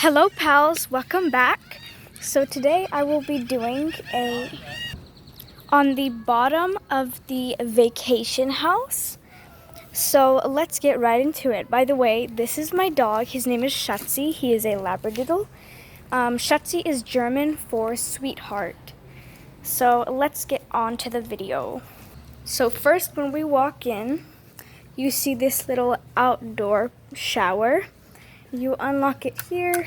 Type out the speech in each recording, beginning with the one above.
Hello pals, welcome back. So today I will be doing on the bottom of the vacation house. So let's get right into it. By the way, this is my dog. His name is Schatzi. He is a Labradoodle. Schatzi is German for sweetheart. So let's get on to the video. So first, when we walk in, you see this little outdoor shower. You unlock it here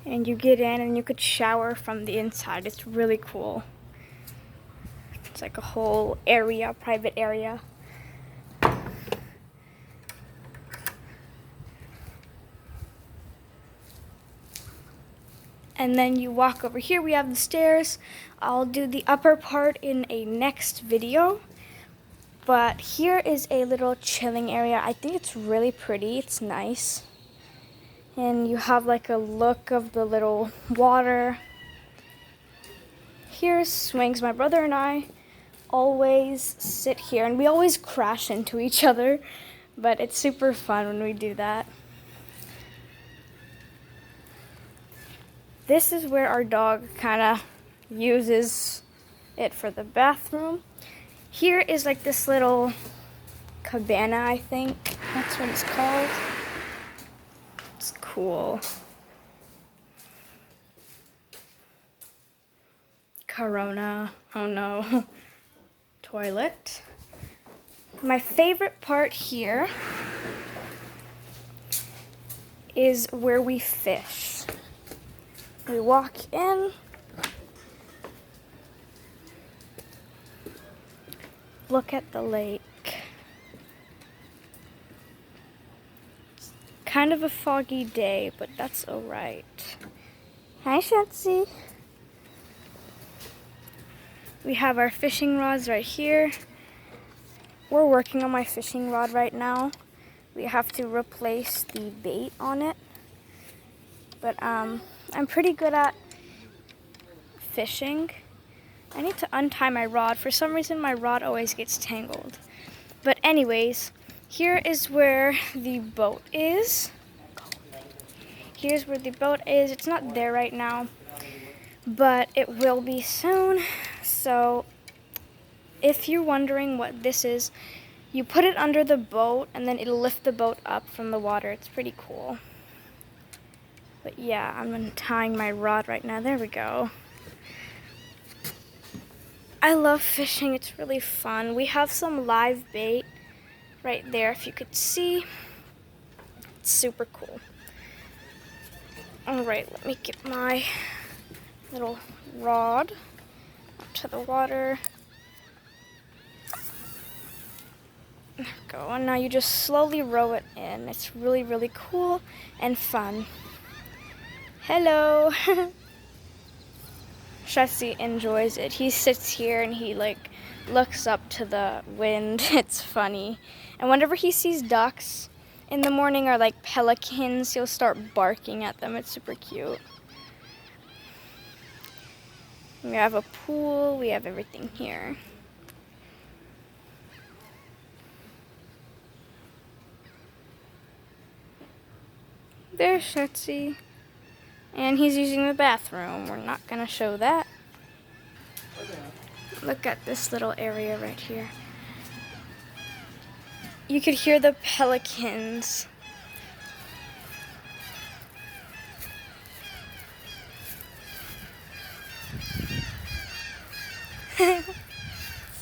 and you get in and you could shower from the inside. It's really cool. It's like a whole area, private area. And then you walk over here, we have the stairs. I'll do the upper part in a next video. But here is a little chilling area. I think it's really pretty, it's nice. And you have like a look of the little water. Here's swings. My brother and I always sit here and we always crash into each other, but it's super fun when we do that. This is where our dog kind of uses it for the bathroom. Here is like this little cabana, I think that's what it's called. It's cool. Corona, oh no. Toilet. My favorite part here is where we fish. We walk in. Look at the lake. It's kind of a foggy day, but that's all right. Hi, Schatzi. We have our fishing rods right here. We're working on my fishing rod right now. We have to replace the bait on it. But I'm pretty good at fishing. I need to untie my rod. For some reason, my rod always gets tangled. But anyways, here is where the boat is. Here's where the boat is. It's not there right now, but it will be soon. So if you're wondering what this is, you put it under the boat and then it'll lift the boat up from the water. It's pretty cool. But yeah, I'm untying my rod right now. There we go. I love fishing. It's really fun. We have some live bait right there, if you could see. It's super cool. All right, let me get my little rod up to the water. There we go. And now you just slowly row it in. It's really, really cool and fun. Hello. Schatzi enjoys it. He sits here and he like looks up to the wind. It's funny. And whenever he sees ducks in the morning or like pelicans, he'll start barking at them. It's super cute. We have a pool. We have everything here. There's Schatzi. And he's using the bathroom. We're not gonna show that. Look at this little area right here. You could hear the pelicans.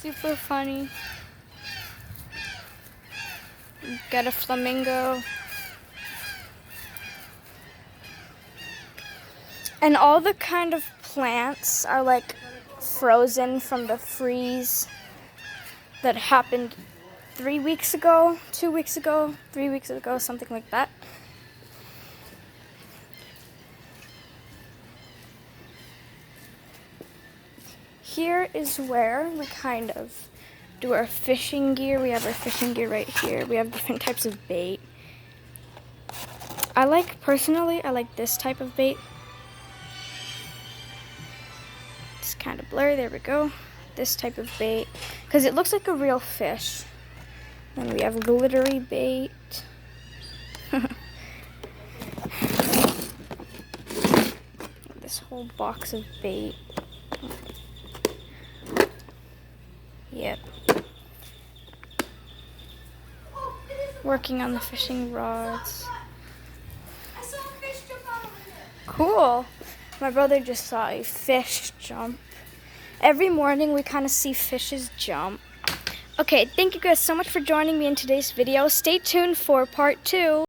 Super funny. Got a flamingo. And all the kind of plants are like frozen from the freeze that happened 3 weeks ago, 2 weeks ago, 3 weeks ago, something like that. Here is where we kind of do our fishing gear. We have our fishing gear right here. We have different types of bait. Personally, I like this type of bait. It's kind of blurry, there we go. This type of bait, because it looks like a real fish. Then we have glittery bait. whole box of bait. Yep. Working on the fishing rods. I saw a fish jump out over there. Cool. My brother just saw a fish jump. Every morning we kind of see fishes jump. Okay, thank you guys so much for joining me in today's video. Stay tuned for part 2.